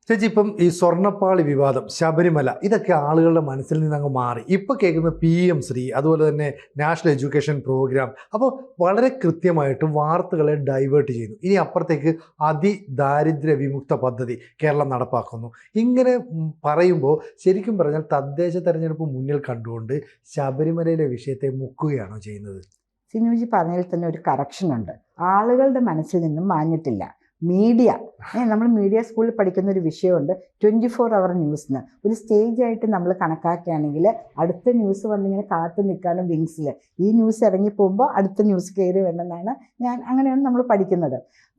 ചേച്ചി, ഇപ്പം ഈ സ്വർണ്ണപ്പാളി വിവാദം, ശബരിമല, ഇതൊക്കെ ആളുകളുടെ മനസ്സിൽ നിന്ന് അങ്ങ് മാറി. ഇപ്പോൾ കേൾക്കുന്ന PM ശ്രീ, അതുപോലെ തന്നെ നാഷണൽ എഡ്യൂക്കേഷൻ പ്രോഗ്രാം. അപ്പോൾ വളരെ കൃത്യമായിട്ട് വാർത്തകളെ ഡൈവേർട്ട് ചെയ്യുന്നു. ഇനി അപ്പുറത്തേക്ക് അതിദാരിദ്ര്യ വിമുക്ത പദ്ധതി കേരളം നടപ്പാക്കുന്നു. ഇങ്ങനെ പറയുമ്പോൾ ശരിക്കും പറഞ്ഞാൽ തദ്ദേശ തെരഞ്ഞെടുപ്പ് മുന്നിൽ കണ്ടുകൊണ്ട് ശബരിമലയിലെ വിഷയത്തെ മുക്കുകയാണോ ചെയ്യുന്നത്? സിനുജി പറഞ്ഞതിൽ തന്നെ ഒരു കറക്ഷൻ ഉണ്ട്. ആളുകളുടെ മനസ്സിൽ നിന്നും മാഞ്ഞിട്ടില്ല. മീഡിയ, നമ്മൾ മീഡിയ സ്കൂളിൽ പഠിക്കുന്ന ഒരു വിഷയമുണ്ട് 24 അവർ ന്യൂസ് എന്ന്. ഒരു സ്റ്റേജായിട്ട് നമ്മൾ കണക്കാക്കുകയാണെങ്കിൽ അടുത്ത ന്യൂസ് വന്നിങ്ങനെ കാത്തു നിൽക്കാനും വിങ്സിൽ ഈ ന്യൂസ് ഇറങ്ങി പോകുമ്പോൾ അടുത്ത ന്യൂസ് കയറി വേണമെന്നാണ് അങ്ങനെയാണ് നമ്മൾ പഠിക്കുന്നത്.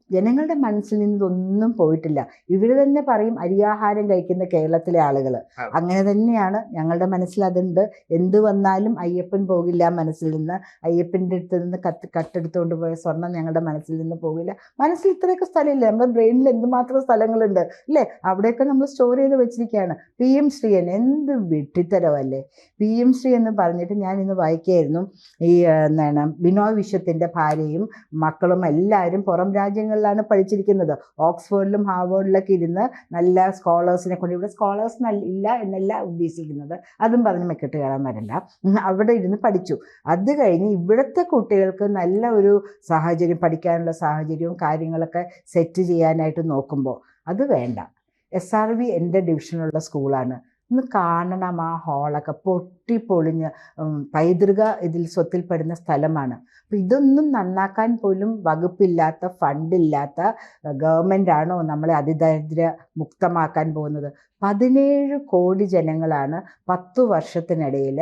ജനങ്ങളുടെ മനസ്സിൽ നിന്നൊന്നും പോയിട്ടില്ല. ഇവർ തന്നെ പറയും അരിയാഹാരം കഴിക്കുന്ന കേരളത്തിലെ ആളുകൾ. അങ്ങനെ തന്നെയാണ് ഞങ്ങളുടെ മനസ്സിൽ അതുണ്ട്. എന്ത് വന്നാലും അയ്യപ്പൻ പോകില്ല മനസ്സിൽ നിന്ന്. അയ്യപ്പൻ്റെ അടുത്ത് നിന്ന് കട്ടെടുത്തുകൊണ്ട് പോയ സ്വർണം ഞങ്ങളുടെ മനസ്സിൽ നിന്ന് പോകില്ല. മനസ്സിൽ ഇത്രയൊക്കെ സ്ഥലമില്ല. നമ്മുടെ ബ്രെയിനിൽ എന്തുമാത്രം സ്ഥലങ്ങളുണ്ട് അല്ലേ? അവിടെയൊക്കെ നമ്മൾ സ്റ്റോർ ചെയ്ത് വെച്ചിരിക്കുകയാണ്. PM ശ്രീ എന്ത് വിഡ്ഢിത്തരമല്ലേ. PM ശ്രീ എന്ന് പറഞ്ഞിട്ട് ഞാൻ ഇന്ന് വായിക്കുകയായിരുന്നു. ഈ ബിനോയ് വിശ്വത്തിൻ്റെ ഭാര്യയും മക്കളും എല്ലാവരും പുറം രാജ്യങ്ങളിലാണ് പഠിച്ചിരിക്കുന്നത്. ഓക്സ്ഫോർഡിലും ഹാർവേർഡിലൊക്കെ ഇരുന്ന് നല്ല സ്കോളേഴ്സിനെ കൊണ്ട്, ഇവിടെ സ്കോളേഴ്സ് ഇല്ല എന്നല്ല ഉദ്ദേശിക്കുന്നത്, അതും പറഞ്ഞ് മെക്കിട്ട് കയറാൻ വരണ്ട, അവിടെ ഇരുന്ന് പഠിച്ചു. അത് കഴിഞ്ഞ് ഇവിടുത്തെ കുട്ടികൾക്ക് നല്ല ഒരു സാഹചര്യം, പഠിക്കാനുള്ള സാഹചര്യവും കാര്യങ്ങളൊക്കെ സെറ്റ് ചെയ്യാനായിട്ട് നോക്കുമ്പോൾ അത് വേണ്ട. SRV എൻ്റെ ഡിവിഷനുള്ള സ്കൂളാണ്. ഒന്ന് കാണണം. ആ ഹാളൊക്കെ പൊട്ടിപ്പൊളിഞ്ഞ് പൈതൃക സ്വത്തിൽപ്പെടുന്ന സ്ഥലമാണ്. അപ്പം ഇതൊന്നും നന്നാക്കാൻ പോലും വകുപ്പില്ലാത്ത, ഫണ്ടില്ലാത്ത ഗവൺമെൻറ്റാണോ നമ്മളെ അതിദാരിദ്ര്യ മുക്തമാക്കാൻ പോകുന്നത്? 17 കോടി ജനങ്ങളാണ് 10 വർഷത്തിനിടയിൽ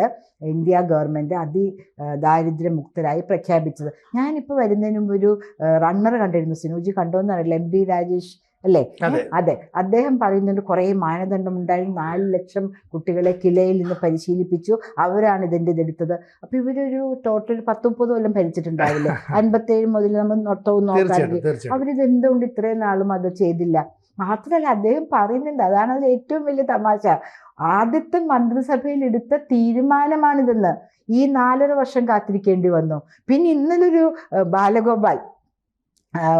ഇന്ത്യ ഗവൺമെൻറ് ദാരിദ്ര്യമുക്തരായി പ്രഖ്യാപിച്ചത്. ഞാനിപ്പോൾ വരുന്നതിന് മുമ്പ് ഒരു റണ്ണർ കണ്ടിരുന്നു. സിനുജി കണ്ടോന്നറിയില്ല, MP രാജേഷ് അല്ലേ? അതെ, അദ്ദേഹം പറയുന്നുണ്ട് കുറേ മാനദണ്ഡം ഉണ്ടായിരുന്നു. 4 ലക്ഷം കുട്ടികളെ കിലയിൽ നിന്ന് പരിശീലിപ്പിച്ചു, അവരാണ് ഇതിൻ്റെ ഇതെടുത്തത്. അപ്പോൾ ഇവരൊരു ടോട്ടൽ 10-30 കൊല്ലം ഭരിച്ചിട്ടുണ്ടാവില്ലേ? 57 മുതൽ നമ്മൾ നോക്കുകയാണെങ്കിൽ അവരിത് എന്തുകൊണ്ട് ഇത്രയും നാളും അത് ചെയ്തില്ല? മാത്രമല്ല അദ്ദേഹം പറയുന്നുണ്ട്, അതാണ് അതിൽ ഏറ്റവും വലിയ തമാശ, ആദ്യത്തെ മന്ത്രിസഭയിൽ എടുത്ത തീരുമാനമാണിതെന്ന്. ഈ 4.5 വർഷം കാത്തിരിക്കേണ്ടി വന്നു. പിന്നെ ഇന്നലൊരു ബാലഗോപാൽ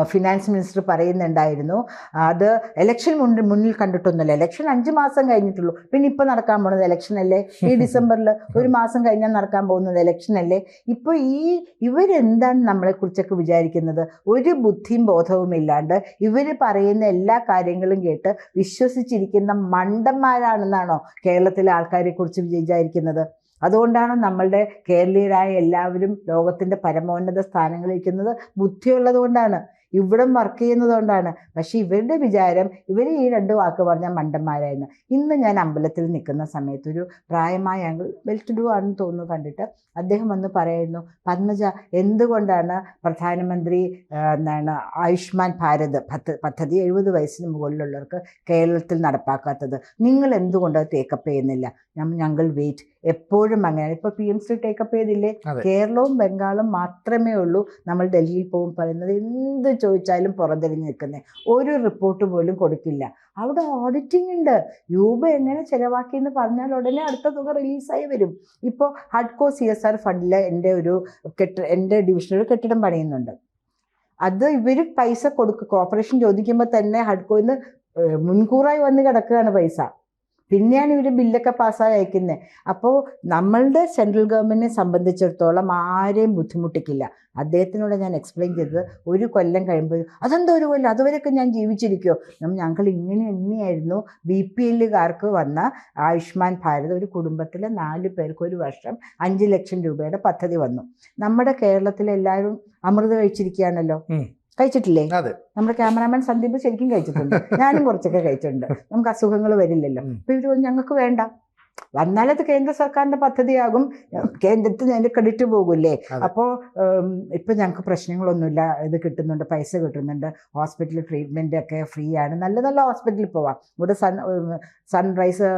ഫിനാൻസ് മിനിസ്റ്റർ പറയുന്നുണ്ടായിരുന്നു, അത് ഇലക്ഷൻ മുന്നിൽ കണ്ടിട്ടൊന്നുമില്ല. ഇലക്ഷൻ 5 മാസം കഴിഞ്ഞിട്ടുള്ളൂ. പിന്നെ ഇപ്പം നടക്കാൻ പോകുന്നത് ഇലക്ഷൻ അല്ലേ? ഈ ഡിസംബറിൽ 1 മാസം കഴിഞ്ഞാൽ നടക്കാൻ പോകുന്നത് ഇലക്ഷൻ അല്ലേ? ഇപ്പോൾ ഇവരെന്താണ് നമ്മളെക്കുറിച്ചൊക്കെ വിചാരിക്കുന്നത്? ഒരു ബുദ്ധിയും ബോധവും ഇല്ലാണ്ട് ഇവർ പറയുന്ന എല്ലാ കാര്യങ്ങളും കേട്ട് വിശ്വസിച്ചിരിക്കുന്ന മണ്ടന്മാരാണെന്നാണോ കേരളത്തിലെ ആൾക്കാരെ കുറിച്ച് വിചാരിക്കുന്നത്? അതുകൊണ്ടാണ് നമ്മളുടെ കേരളീയരായ എല്ലാവരും ലോകത്തിൻ്റെ പരമോന്നത സ്ഥാനങ്ങളിരിക്കുന്നത്. ബുദ്ധിയുള്ളത് കൊണ്ടാണ്, ഇവിടം വർക്ക് ചെയ്യുന്നത് കൊണ്ടാണ്. പക്ഷേ ഇവരുടെ വിചാരം ഇവർ ഈ 2 വാക്ക് പറഞ്ഞാൽ മണ്ടന്മാരായിരുന്നു. ഇന്ന് ഞാൻ അമ്പലത്തിൽ നിൽക്കുന്ന സമയത്ത് ഒരു പ്രായമായ ആംഗിൾ, വെൽ ടു ഡു ആണെന്ന് തോന്നുന്നു, കണ്ടിട്ട് അദ്ദേഹം വന്ന് പറയായിരുന്നു, പത്മജ, എന്തുകൊണ്ടാണ് പ്രധാനമന്ത്രി ആയുഷ്മാൻ ഭാരത് പദ്ധതി 70 വയസ്സിന് മുകളിലുള്ളവർക്ക് കേരളത്തിൽ നടപ്പാക്കാത്തത്? നിങ്ങൾ എന്തുകൊണ്ട് ടേക്കപ്പ് ചെയ്യുന്നില്ല? ഞങ്ങൾ വെയിറ്റ്. എപ്പോഴും അങ്ങനെയാണ്. ഇപ്പോൾ PM ശ്രീ ടേക്കപ്പ് ചെയ്തില്ലേ? കേരളവും ബംഗാളും മാത്രമേ ഉള്ളൂ നമ്മൾ ഡൽഹിയിൽ പോകും പറയുന്നത് എന്ത് ചോദിച്ചാലും പുറംതിരിഞ്ഞ് നിൽക്കുന്നത്. ഒരു റിപ്പോർട്ട് പോലും കൊടുക്കില്ല. അവിടെ ഓഡിറ്റിംഗ് ഉണ്ട്. രൂപ എങ്ങനെ ചിലവാക്കിയെന്ന് പറഞ്ഞാൽ ഉടനെ അടുത്ത തുക റിലീസായി വരും. ഇപ്പോൾ ഹഡ്കോ CSR ഫണ്ടിൽ എൻ്റെ ഡിവിഷനിൽ കെട്ടിടം പണിയുന്നുണ്ട്. അത് ഇവർ പൈസ കോർപ്പറേഷൻ ചോദിക്കുമ്പോൾ തന്നെ ഹഡ്കോയിൽ മുൻകൂറായി വന്ന് കിടക്കുകയാണ് പൈസ. പിന്നെയാണ് ഇവർ ബില്ലൊക്കെ പാസ്സായി അയക്കുന്നത്. അപ്പോൾ നമ്മളുടെ സെൻട്രൽ ഗവൺമെൻറ്റിനെ സംബന്ധിച്ചിടത്തോളം ആരെയും ബുദ്ധിമുട്ടിക്കില്ല. അദ്ദേഹത്തിനോട് ഞാൻ എക്സ്പ്ലെയിൻ ചെയ്തത്, 1 കൊല്ലം കഴിയുമ്പോൾ അതെന്താ 1 കൊല്ലം, അതുവരെയൊക്കെ ഞാൻ ജീവിച്ചിരിക്കുമോ? ഞങ്ങൾ ഇങ്ങനെ തന്നെയായിരുന്നു. BPLകാർക്ക് വന്ന ആയുഷ്മാൻ ഭാരത്, ഒരു കുടുംബത്തിലെ 4 പേർക്ക് 1 വർഷം 5 ലക്ഷം രൂപയുടെ പദ്ധതി വന്നു. നമ്മുടെ കേരളത്തിലെ എല്ലാവരും അമൃത് കഴിച്ചിരിക്കുകയാണല്ലോ. കഴിച്ചിട്ടില്ലേ? നമ്മുടെ ക്യാമറാമാൻ സന്ദീപ് ശരിക്കും കഴിച്ചിട്ടുണ്ട്. ഞാനും കുറച്ചൊക്കെ കഴിച്ചിട്ടുണ്ട്. നമുക്ക് അസുഖങ്ങൾ വരില്ലല്ലോ. അപ്പോൾ ഇവർ ഞങ്ങൾക്ക് വേണ്ട. വന്നാലത് കേന്ദ്ര സർക്കാരിൻ്റെ പദ്ധതിയാകും, കേന്ദ്രത്തിന് അതിൻ്റെ ക്രെഡിറ്റ് പോകില്ലേ? അപ്പോൾ ഇപ്പം ഞങ്ങൾക്ക് പ്രശ്നങ്ങളൊന്നുമില്ല, ഇത് കിട്ടുന്നുണ്ട്, പൈസ കിട്ടുന്നുണ്ട്, ഹോസ്പിറ്റലിൽ ട്രീറ്റ്മെൻ്റ് ഒക്കെ ഫ്രീ ആണ്, നല്ല നല്ല ഹോസ്പിറ്റലിൽ പോവാം. ഇവിടെ സൺറൈസ്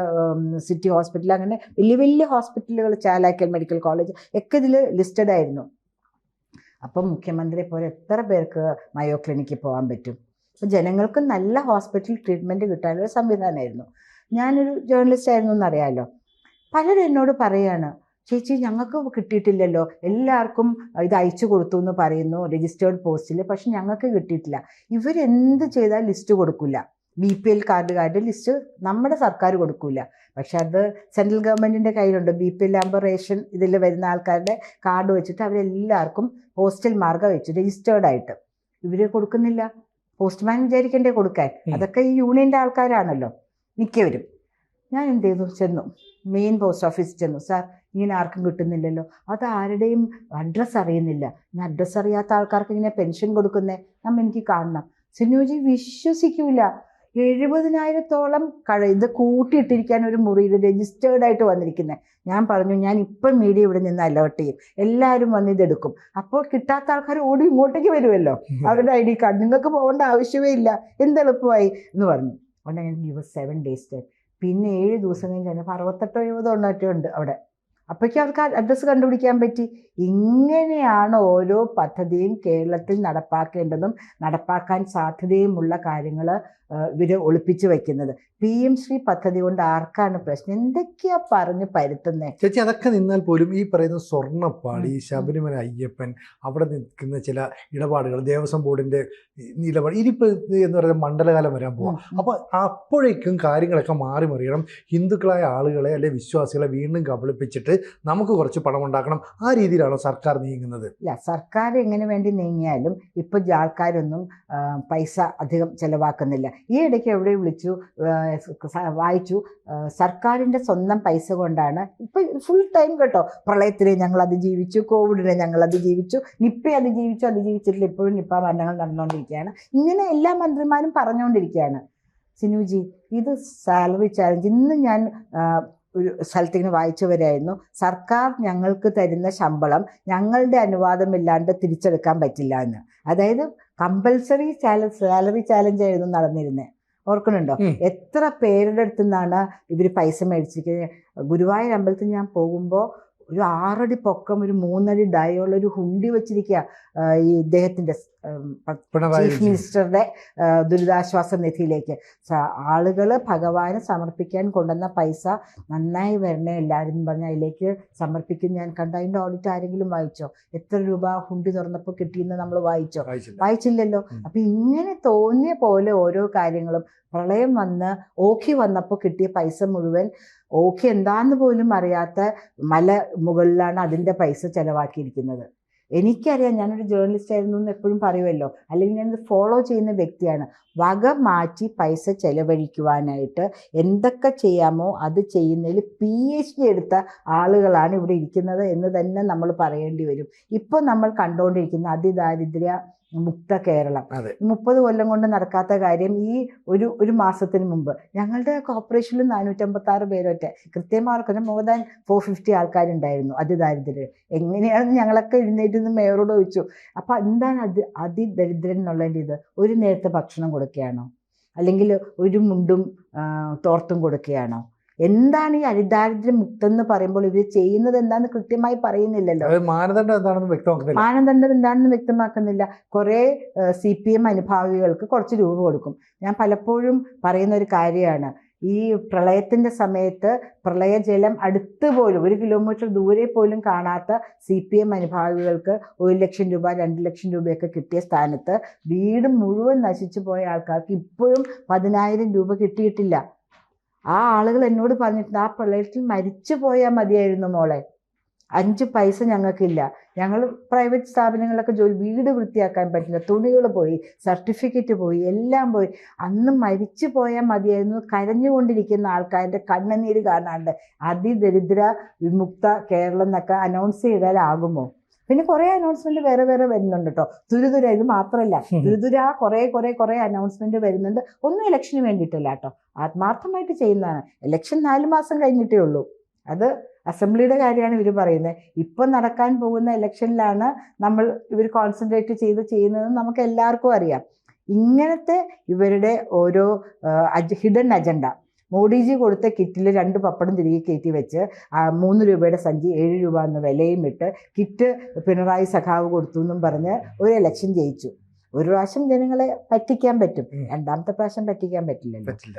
സിറ്റി ഹോസ്പിറ്റൽ, അങ്ങനെ വലിയ വലിയ ഹോസ്പിറ്റലുകൾ, ചാലാക്കൽ മെഡിക്കൽ കോളേജ് ഒക്കെ ഇതിൽ ലിസ്റ്റഡ് ആയിരുന്നു. അപ്പം മുഖ്യമന്ത്രിയെ പോലെ എത്ര പേർക്ക് മയോ ക്ലിനിക്കിൽ പോകാൻ പറ്റും? അപ്പോൾ ജനങ്ങൾക്ക് നല്ല ഹോസ്പിറ്റൽ ട്രീറ്റ്മെൻറ്റ് കിട്ടാനൊരു സംവിധാനമായിരുന്നു. ഞാനൊരു ജേർണലിസ്റ്റ് ആയിരുന്നു എന്നറിയാമല്ലോ. പലരും എന്നോട് പറയുകയാണ്, ചേച്ചി ഞങ്ങൾക്ക് കിട്ടിയിട്ടില്ലല്ലോ, എല്ലാവർക്കും ഇത് അയച്ചു കൊടുത്തു എന്ന് പറയുന്നു രജിസ്റ്റേർഡ് പോസ്റ്റിൽ, പക്ഷെ ഞങ്ങൾക്ക് കിട്ടിയിട്ടില്ല. ഇവരെന്ത് ചെയ്താൽ ലിസ്റ്റ് കൊടുക്കില്ല. BPL കാർഡുകാരുടെ ലിസ്റ്റ് നമ്മുടെ സർക്കാർ കൊടുക്കൂല. പക്ഷെ അത് സെൻട്രൽ ഗവൺമെൻറ്റിൻ്റെ കയ്യിലുണ്ട്. BPL ആകുമ്പോൾ റേഷൻ ഇതിൽ വരുന്ന ആൾക്കാരുടെ കാർഡ് വെച്ചിട്ട് അവരെല്ലാവർക്കും പോസ്റ്റൽ മാർഗ്ഗം വെച്ചു രജിസ്റ്റേർഡ് ആയിട്ട് ഇവർ കൊടുക്കുന്നില്ല. പോസ്റ്റ്മാൻ വിചാരിക്കണ്ടേ കൊടുക്കാൻ? അതൊക്കെ ഈ യൂണിയൻ്റെ ആൾക്കാരാണല്ലോ മിക്കവരും. ഞാൻ എന്ത് ചെയ്തു, ചെന്നു മെയിൻ പോസ്റ്റ് ഓഫീസിൽ ചെന്നു. സാർ ഇങ്ങനെ ആർക്കും കിട്ടുന്നില്ലല്ലോ. അത് ആരുടെയും അഡ്രസ്സ് അറിയുന്നില്ല. ഞാൻ അഡ്രസ്സ് അറിയാത്ത ആൾക്കാർക്ക് ഇങ്ങനെ പെൻഷൻ കൊടുക്കുന്നേ, എനിക്ക് കാണണം. സിനുജി വിശ്വസിക്കൂല, 70,000-ഓളം ഇത് കൂട്ടിയിട്ടിരിക്കാൻ ഒരു മുറിയിൽ രജിസ്റ്റേർഡ് ആയിട്ട് വന്നിരിക്കുന്നത്. ഞാൻ പറഞ്ഞു, ഞാൻ ഇപ്പം മീഡിയ ഇവിടെ നിന്ന് അലേർട്ട് ചെയ്യും, എല്ലാവരും വന്ന് ഇതെടുക്കും. അപ്പോൾ കിട്ടാത്ത ആൾക്കാർ ഓടി ഇങ്ങോട്ടേക്ക് വരുമല്ലോ, അവരുടെ ID കാർഡ്. നിങ്ങൾക്ക് പോകേണ്ട ആവശ്യമേ ഇല്ല, എന്തെളുപ്പമായി എന്ന് പറഞ്ഞു. അതുകൊണ്ട് ഞാൻ give us 7 days time. പിന്നെ 7 ദിവസം കഴിഞ്ഞ് കഴിഞ്ഞപ്പോൾ 68-70 ഉണ്ട് അവിടെ. അപ്പോഴേക്കും അവർക്ക് അഡ്രസ്സ് കണ്ടുപിടിക്കാൻ പറ്റി. ഇങ്ങനെയാണ് ഓരോ പദ്ധതിയും കേരളത്തിൽ നടപ്പാക്കേണ്ടതും നടപ്പാക്കാൻ സാധ്യതയുമുള്ള കാര്യങ്ങൾ ഇവർ ഒളിപ്പിച്ചു വയ്ക്കുന്നത്. PM ശ്രീ പദ്ധതി കൊണ്ട് ആർക്കാണ് പ്രശ്നം? എന്തൊക്കെയാ പറഞ്ഞ് പരുത്തുന്നത്? ചേച്ചി, അതൊക്കെ നിന്നാൽ പോലും ഈ പറയുന്ന സ്വർണ്ണപ്പാളി, ശബരിമല അയ്യപ്പൻ, അവിടെ നിൽക്കുന്ന ചില ഇടപാടുകൾ, ദേവസ്വം ബോർഡിന്റെ നിലപാട്, ഇനിയിപ്പോൾ എന്ന് പറയുന്ന മണ്ഡലകാലം വരാൻ പോവാം. അപ്പോൾ അപ്പോഴേക്കും കാര്യങ്ങളൊക്കെ മാറി മറിയണം. ഹിന്ദുക്കളായ ആളുകളെ അല്ലെ വിശ്വാസികളെ വീണ്ടും കബളിപ്പിച്ചിട്ട് നമുക്ക് കുറച്ച് പണം ഉണ്ടാക്കണം. ആ രീതിയിലാണോ സർക്കാർ നീങ്ങുന്നത്? ഇല്ല, സർക്കാർ എങ്ങനെ വേണ്ടി നീങ്ങിയാലും ഇപ്പോൾ ആൾക്കാരൊന്നും പൈസ അധികം ചെലവാക്കുന്നില്ല. ഈ ഇടയ്ക്ക് എവിടെ വിളിച്ചു വായിച്ചു, സർക്കാരിൻ്റെ സ്വന്തം പൈസ കൊണ്ടാണ് ഇപ്പം ഫുൾ ടൈം കേട്ടോ, പ്രളയത്തിനെ ഞങ്ങൾ അതിജീവിച്ചു, കോവിഡിനെ ഞങ്ങൾ അതിജീവിച്ചു, നിപ്പ അതിജീവിച്ചിട്ടില്ല, ഇപ്പോഴും നിപ്പ മരണങ്ങൾ നടന്നുകൊണ്ടിരിക്കുകയാണ്. ഇങ്ങനെ എല്ലാ മന്ത്രിമാരും പറഞ്ഞുകൊണ്ടിരിക്കുകയാണ്. സിനുജി, ഇത് സാലറി ചാലഞ്ച്. ഇന്ന് ഞാൻ ഒരു സ്ഥലത്തിങ്ങനെ വായിച്ചു വരായിരുന്നു, സർക്കാർ ഞങ്ങൾക്ക് തരുന്ന ശമ്പളം ഞങ്ങളുടെ അനുവാദമില്ലാണ്ട് തിരിച്ചെടുക്കാൻ പറ്റില്ല എന്ന്. അതായത് കമ്പൽസറി സാലറി ചാലഞ്ച് ആയിരുന്നു നടന്നിരുന്നത്. ഓർക്കുന്നുണ്ടോ? എത്ര പേരുടെ അടുത്തു നിന്നാണ് ഇവർ പൈസ മേടിച്ചിരിക്കുന്നത്. ഗുരുവായൂർ അമ്പലത്തിൽ ഞാൻ പോകുമ്പോൾ ഒരു 6 അടി പൊക്കം, ഒരു 3 അടി ഡയുള്ള ഒരു ഹുണ്ടി വെച്ചിരിക്കുക. ഈ ഇദ്ദേഹത്തിൻ്റെ ചീഫ് മിനിസ്റ്ററുടെ ദുരിതാശ്വാസ നിധിയിലേക്ക് ആളുകൾ ഭഗവാന് സമർപ്പിക്കാൻ കൊണ്ടുവന്ന പൈസ നന്നായി വരണേ എല്ലാവരും പറഞ്ഞ് അതിലേക്ക് സമർപ്പിക്കും. ഞാൻ കണ്ട അതിൻ്റെ ഓഡിറ്റ് ആരെങ്കിലും വായിച്ചോ? എത്ര രൂപ ഹുണ്ടി തുറന്നപ്പോൾ കിട്ടിയെന്ന് നമ്മൾ വായിച്ചില്ലല്ലോ. അപ്പം ഇങ്ങനെ തോന്നിയ പോലെ ഓരോ കാര്യങ്ങളും, പ്രളയം വന്ന് ഓഖി വന്നപ്പോൾ കിട്ടിയ പൈസ മുഴുവൻ ഓഖി എന്താന്ന് പോലും അറിയാത്ത മല മുകളിലാണ് അതിൻ്റെ പൈസ ചെലവാക്കിയിരിക്കുന്നത്. എനിക്കറിയാം, ഞാനൊരു ജേർണലിസ്റ്റ് ആയിരുന്നു എന്ന് എപ്പോഴും പറയുമല്ലോ, അല്ലെങ്കിൽ ഞാനത് ഫോളോ ചെയ്യുന്ന വ്യക്തിയാണ്. വക മാറ്റി പൈസ ചെലവഴിക്കുവാനായിട്ട് എന്തൊക്കെ ചെയ്യാമോ അത് ചെയ്യുന്നതിൽ PhD എടുത്ത ആളുകളാണ് ഇവിടെ ഇരിക്കുന്നത് എന്ന് തന്നെ നമ്മൾ പറയേണ്ടി വരും. ഇപ്പോൾ നമ്മൾ കണ്ടുകൊണ്ടിരിക്കുന്ന അതിദാരിദ്ര്യ മുക്ത കേരളം, 30 കൊല്ലം കൊണ്ട് നടക്കാത്ത കാര്യം ഈ ഒരു മാസത്തിന് മുമ്പ് ഞങ്ങളുടെ കോർപ്പറേഷനിൽ 456 പേരൊറ്റ, കൃത്യമാർക്കൊരു മോർ ദാൻ 450 ആൾക്കാരുണ്ടായിരുന്നു അതിദാരിദ്ര്യം. എങ്ങനെയാണെന്ന് ഞങ്ങളൊക്കെ എഴുന്നേറ്റ് മേയറോട് ചോദിച്ചു. അപ്പം എന്താണ് അതിദരിദ്രൻ എന്നുള്ളതിൻ്റെ ഇത്? ഒരു നേരത്തെ ഭക്ഷണം കൊടുക്കുകയാണോ? അല്ലെങ്കിൽ ഒരു മുണ്ടും തോർത്തും കൊടുക്കുകയാണോ? എന്താണ് ഈ അതിദാരിദ്ര്യം മുക്തെന്ന് പറയുമ്പോൾ ഇവർ ചെയ്യുന്നത് എന്താണെന്ന് കൃത്യമായി പറയുന്നില്ലല്ലോ. മാനദണ്ഡം എന്താണെന്ന് വ്യക്തമാക്കുന്നില്ല. കുറേ CPM അനുഭാവികൾക്ക് കുറച്ച് രൂപ കൊടുക്കും. ഞാൻ പലപ്പോഴും പറയുന്ന ഒരു കാര്യമാണ്, ഈ പ്രളയത്തിൻ്റെ സമയത്ത് പ്രളയജലം അടുത്ത് പോലും 1 കിലോമീറ്റർ ദൂരെ പോലും കാണാത്ത CPM അനുഭാവികൾക്ക് 1 ലക്ഷം രൂപ 2 ലക്ഷം രൂപയൊക്കെ കിട്ടിയ സ്ഥാനത്ത് വീട് മുഴുവൻ നശിച്ചു പോയ ആൾക്കാർക്ക് ഇപ്പോഴും 10,000 രൂപ കിട്ടിയിട്ടില്ല. ആ ആളുകൾ എന്നോട് പറഞ്ഞിട്ടുണ്ട്, ആ പ്രളയത്തിൽ മരിച്ചു പോയാൽ മതിയായിരുന്നു മോളെ, 5 പൈസ ഞങ്ങൾക്കില്ല, ഞങ്ങൾ പ്രൈവറ്റ് സ്ഥാപനങ്ങളിലൊക്കെ വീട് വൃത്തിയാക്കാൻ പറ്റില്ല, തുണികൾ പോയി, സർട്ടിഫിക്കറ്റ് പോയി, എല്ലാം പോയി, അന്ന് മരിച്ചു പോയാൽ മതിയായിരുന്നു. കരഞ്ഞുകൊണ്ടിരിക്കുന്ന ആൾക്കാരുടെ കണ്ണുനീര് കാണാണ്ട് അതിദരിദ്ര വിമുക്ത കേരളം എന്നൊക്കെ അനൗൺസ് ചെയ്താലാകുമോ? പിന്നെ കുറേ അനൗൺസ്മെന്റ് വേറെ വരുന്നുണ്ട് കേട്ടോ. തുരുതുര, ഇത് മാത്രമല്ല, തുരുതുര കുറേ അനൗൺസ്മെന്റ് വരുന്നുണ്ട്. ഒന്നും ഇലക്ഷന് വേണ്ടിയിട്ടല്ല കേട്ടോ, ആത്മാർത്ഥമായിട്ട് ചെയ്യുന്നതാണ്. ഇലക്ഷൻ 4 മാസം കഴിഞ്ഞിട്ടേ ഉള്ളൂ. അത് അസംബ്ലിയുടെ കാര്യമാണ് ഇവർ പറയുന്നത്. ഇപ്പം നടക്കാൻ പോകുന്ന ഇലക്ഷനിലാണ് ഇവർ കോൺസെൻട്രേറ്റ് ചെയ്യുന്നതെന്ന് നമുക്ക് എല്ലാവർക്കും അറിയാം. ഇങ്ങനത്തെ ഇവരുടെ ഓരോ ഹിഡൻ അജണ്ട, മോഡിജി കൊടുത്ത കിറ്റിൽ 2 പപ്പടം തിരികെ കയറ്റി വെച്ച് 3 രൂപയുടെ സഞ്ചി 7 രൂപ എന്ന വിലയും ഇട്ട് കിറ്റ് പിണറായി സഖാവ് കൊടുത്തു എന്നും പറഞ്ഞ് ഒരു ഇലക്ഷൻ ജയിച്ചു. ഒരു പ്രാവശ്യം ജനങ്ങളെ പറ്റിക്കാൻ പറ്റും, ഉം. രണ്ടാമത്തെ പ്രാവശ്യം പറ്റിക്കാൻ പറ്റില്ലല്ലോ. പറ്റില്ല.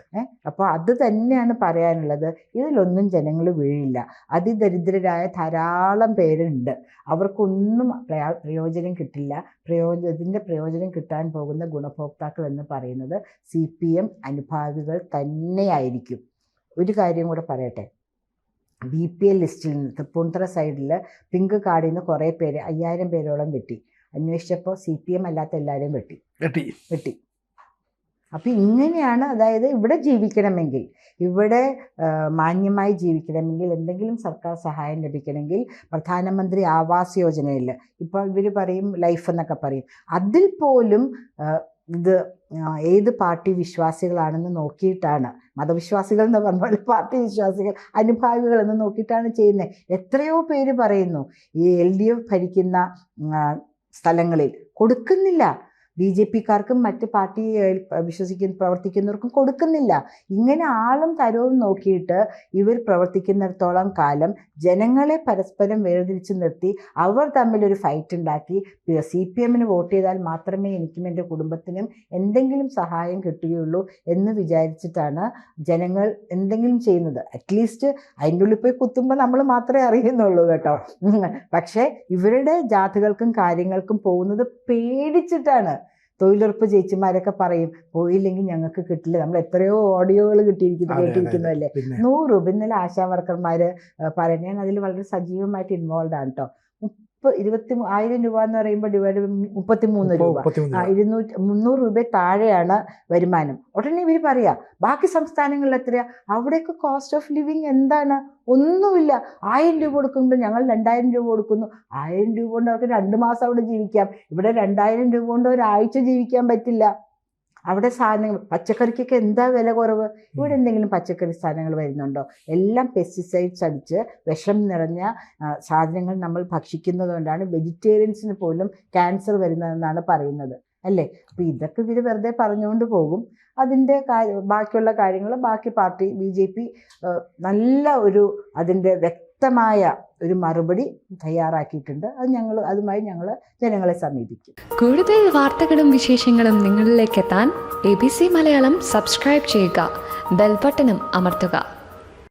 അപ്പോൾ അത് തന്നെയാണ് പറയാനുള്ളത്. ഇതിലൊന്നും ജനങ്ങൾ വീഴില്ല. അതിദരിദ്രരായ ധാരാളം പേരുണ്ട്, അവർക്കൊന്നും പ്രയോജനം കിട്ടില്ല. ഇതിൻ്റെ പ്രയോജനം കിട്ടാൻ പോകുന്ന ഗുണഭോക്താക്കൾ എന്ന് പറയുന്നത് CPM അനുഭാവികൾ തന്നെയായിരിക്കും. ഒരു കാര്യം കൂടെ പറയട്ടെ, BPL ലിസ്റ്റിൽ നിന്ന് തൃപ്പൂണിത്തുറ സൈഡിൽ പിങ്ക് കാർഡിൽ നിന്ന് കുറേ പേര് 5000 പേരോളം വെട്ടി. അന്വേഷിച്ചപ്പോൾ CPM അല്ലാത്ത എല്ലാവരെയും വെട്ടി. അപ്പം ഇങ്ങനെയാണ്, അതായത് ഇവിടെ ജീവിക്കണമെങ്കിൽ, ഇവിടെ മാന്യമായി ജീവിക്കണമെങ്കിൽ, എന്തെങ്കിലും സർക്കാർ സഹായം ലഭിക്കണമെങ്കിൽ പ്രധാനമന്ത്രി ആവാസ് യോജനയിൽ ഇപ്പോൾ ഇവർ പറയും ലൈഫ് എന്നൊക്കെ പറയും, അതിൽ പോലും ഇത് ഏത് പാർട്ടി വിശ്വാസികളാണെന്ന് നോക്കിയിട്ടാണ്, മതവിശ്വാസികൾ എന്ന് പറഞ്ഞാൽ പാർട്ടി വിശ്വാസികൾ അനുഭാവികൾ എന്ന് നോക്കിയിട്ടാണ് ചെയ്യുന്നത്. എത്രയോ പേര് പറയുന്നു ഈ LDF ഭരിക്കുന്ന സ്ഥലങ്ങളിൽ കൊടുക്കുന്നില്ല, BJPക്കാർക്കും മറ്റ് പാർട്ടി പ്രവർത്തിക്കുന്നവർക്കും കൊടുക്കുന്നില്ല. ഇങ്ങനെ ആളും തരവും നോക്കിയിട്ട് ഇവർ പ്രവർത്തിക്കുന്നിടത്തോളം കാലം ജനങ്ങളെ പരസ്പരം വേർതിരിച്ച് നിർത്തി അവർ തമ്മിലൊരു ഫൈറ്റ് ഉണ്ടാക്കി CPMന് വോട്ട് ചെയ്താൽ മാത്രമേ എനിക്കും എൻ്റെ കുടുംബത്തിനും എന്തെങ്കിലും സഹായം കിട്ടുകയുള്ളൂ എന്ന് വിചാരിച്ചിട്ടാണ് ജനങ്ങൾ എന്തെങ്കിലും ചെയ്യുന്നത്. അറ്റ്ലീസ്റ്റ് അതിൻ്റെ ഉള്ളിൽ പോയി കുത്തുമ്പോൾ നമ്മൾ മാത്രമേ അറിയുന്നുള്ളൂ കേട്ടോ. പക്ഷേ ഇവരുടെ ജാഥകൾക്കും കാര്യങ്ങൾക്കും പോകുന്നത് പേടിച്ചിട്ടാണ്. തൊഴിലുറപ്പ് ചേച്ചിമാരൊക്കെ പറയും പോയില്ലെങ്കിൽ ഞങ്ങൾക്ക് കിട്ടില്ല. നമ്മൾ എത്രയോ ഓഡിയോകൾ കേട്ടിരിക്കുന്നതല്ലേ. 100 രൂപ ഇന്നലെ ആശാ വർക്കർമാർ പറയുന്നത്, ഞാൻ അതിൽ വളരെ സജീവമായിട്ട് ഇൻവോൾവ് ആണ് കേട്ടോ. 1000 രൂപ എന്ന് പറയുമ്പോൾ ഡിവൈഡ് 33 രൂപ, 300 രൂപ താഴെയാണ് വരുമാനം. ഉടനെ ഇവർ പറയാ ബാക്കി സംസ്ഥാനങ്ങളിൽ എത്രയാ, അവിടെയൊക്കെ കോസ്റ്റ് ഓഫ് ലിവിങ് എന്താണ്? ഒന്നുമില്ല. 1000 രൂപ കൊടുക്കുമ്പോൾ ഞങ്ങൾ 2000 രൂപ കൊടുക്കുന്നു. 1000 രൂപ കൊണ്ട് അവർക്ക് 2 മാസം അവിടെ ജീവിക്കാം. ഇവിടെ 2000 രൂപ കൊണ്ട് ഒരാഴ്ച ജീവിക്കാൻ പറ്റില്ല. അവിടെ സാധനങ്ങൾ, പച്ചക്കറിക്കൊക്കെ എന്താ വില കുറവ്? ഇവിടെ എന്തെങ്കിലും പച്ചക്കറി സാധനങ്ങൾ വരുന്നുണ്ടോ? എല്ലാം പെസ്റ്റിസൈഡ്സ് അടിച്ച് വിഷം നിറഞ്ഞ സാധനങ്ങൾ നമ്മൾ ഭക്ഷിക്കുന്നത് കൊണ്ടാണ് വെജിറ്റേറിയൻസിന് പോലും ക്യാൻസർ വരുന്നതെന്നാണ് പറയുന്നത് അല്ലേ. അപ്പോൾ ഇതൊക്കെ ഇവർ വെറുതെ പറഞ്ഞുകൊണ്ട് പോകും. അതിൻ്റെ ബാക്കിയുള്ള കാര്യങ്ങൾ ബാക്കി പാർട്ടി BJP നല്ല അതിൻ്റെ വ്യക്തമായ ഒരു മറുപടി തയ്യാറാക്കിയിട്ടുണ്ട്. അതുമായി ഞങ്ങൾ ജനങ്ങളെ സമീപിക്കും. കൂടുതൽ വാർത്തകളും വിശേഷങ്ങളും നിങ്ങളിലേക്ക് എത്താൻ ABC മലയാളം സബ്സ്ക്രൈബ് ചെയ്യുക, ബെൽ ബട്ടണും അമർത്തുക.